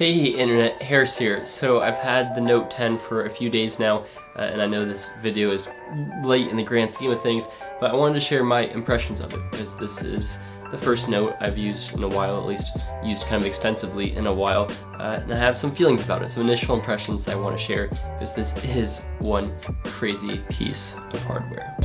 Hey Internet, Harris here. So I've had the Note 10 for a few days now, and I know this video is late in the grand scheme of things, but I wanted to share my impressions of it, because this is the first Note I've used in a while, at least used kind of extensively in a while, and I have some feelings about it, some initial impressions that I want to share, because this is one crazy piece of hardware.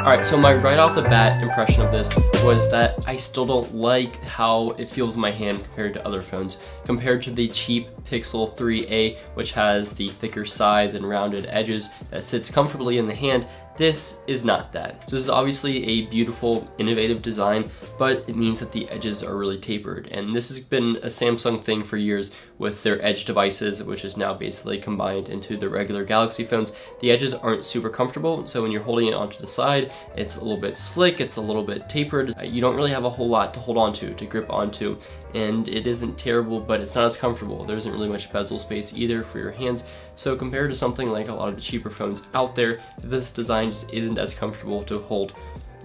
Alright, so my right off the bat impression of this was that I still don't like how it feels in my hand compared to other phones. Compared to the cheap Pixel 3a, which has the thicker sides and rounded edges that sits comfortably in the hand, this is not that. So this is obviously a beautiful, innovative design, but it means that the edges are really tapered. And this has been a Samsung thing for years with their Edge devices, which is now basically combined into the regular Galaxy phones. The edges aren't super comfortable, so when you're holding it onto the side, it's a little bit slick, it's a little bit tapered. You don't really have a whole lot to hold onto, to grip onto, and it isn't terrible, but it's not as comfortable. There isn't really much bezel space either for your hands, so compared to something like a lot of the cheaper phones out there, this design just isn't as comfortable to hold.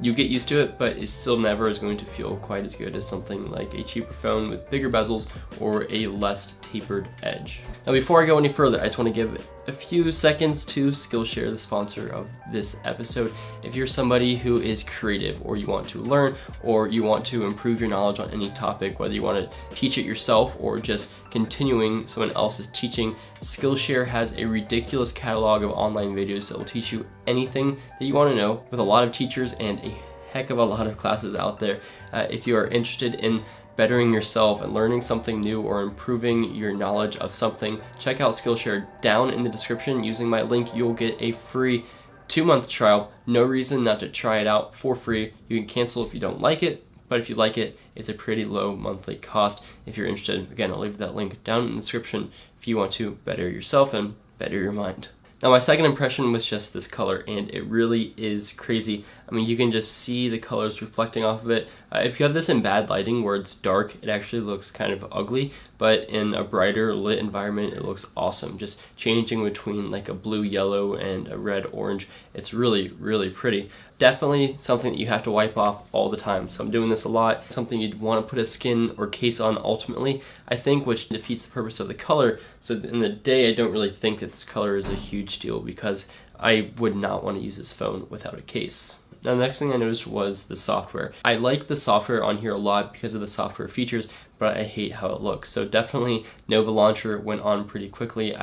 You get used to it, but it still never is going to feel quite as good as something like a cheaper phone with bigger bezels or a less tapered edge. Now before I go any further, I just want to give a few seconds to Skillshare, the sponsor of this episode. If you're somebody who is creative, or you want to learn, or you want to improve your knowledge on any topic, whether you want to teach it yourself or just continuing someone else's teaching, Skillshare has a ridiculous catalog of online videos that will teach you anything that you want to know, with a lot of teachers and a heck of a lot of classes out there. If you are interested in bettering yourself and learning something new or improving your knowledge of something, check out Skillshare. Down in the description, using my link, you'll get a free 2-month trial. No reason not to try it out for free. You can cancel if you don't like it, but if you like it, it's a pretty low monthly cost. If you're interested, again, I'll leave that link down in the description if you want to better yourself and better your mind. Now my second impression was just this color, and it really is crazy. I mean, you can just see the colors reflecting off of it. If you have this in bad lighting where it's dark, it actually looks kind of ugly, but in a brighter lit environment, it looks awesome. Just changing between like a blue yellow and a red orange. It's really, really pretty. Definitely something that you have to wipe off all the time. So I'm doing this a lot. Something you'd want to put a skin or case on ultimately, I think, which defeats the purpose of the color. So in the day, I don't really think that this color is a huge deal, because I would not want to use this phone without a case. Now the next thing I noticed was the software. I like the software on here a lot because of the software features, but I hate how it looks. So definitely Nova Launcher went on pretty quickly.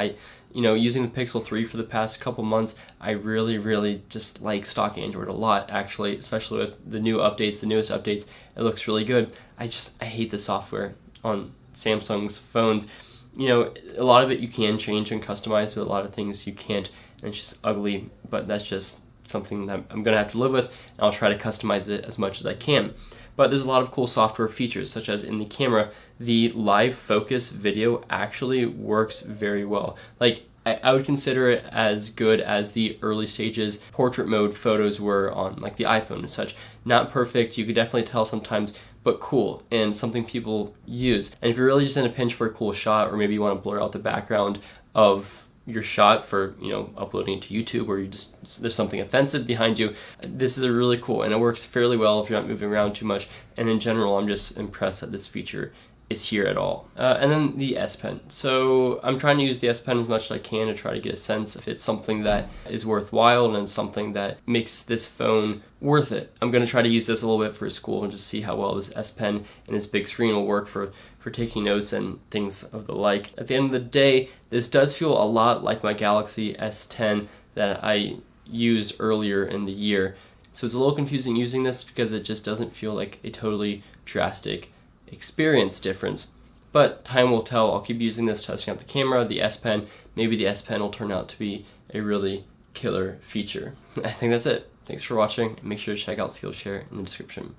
Using the Pixel 3 for the past couple months, I really just like stock Android a lot, actually, especially with the new updates, the newest updates. It looks really good. I hate the software on Samsung's phones. A lot of it you can change and customize, but a lot of things you can't, and it's just ugly, but that's just something that I'm gonna have to live with, and I'll try to customize it as much as I can. But there's a lot of cool software features, such as in the camera, the live focus video actually works very well. Like, I would consider it as good as the early stages portrait mode photos were on like the iPhone and such. Not perfect, you could definitely tell sometimes, but cool, and something people use. And if you're really just in a pinch for a cool shot, or maybe you want to blur out the background of your shot for, uploading it to YouTube, or there's something offensive behind you, this is a really cool, and it works fairly well if you're not moving around too much. And in general, I'm just impressed that this feature is here at all. And then the S Pen. So I'm trying to use the S Pen as much as I can to try to get a sense if it's something that is worthwhile and it's something that makes this phone worth it. I'm going to try to use this a little bit for school and just see how well this S Pen and this big screen will work for taking notes and things of the like. At the end of the day, this does feel a lot like my Galaxy S10 that I used earlier in the year. So it's a little confusing using this because it just doesn't feel like a totally drastic experience difference. But time will tell. I'll keep using this, testing out the camera, the S Pen. Maybe the S Pen will turn out to be a really killer feature. I think that's it. Thanks for watching, and make sure to check out Skillshare in the description.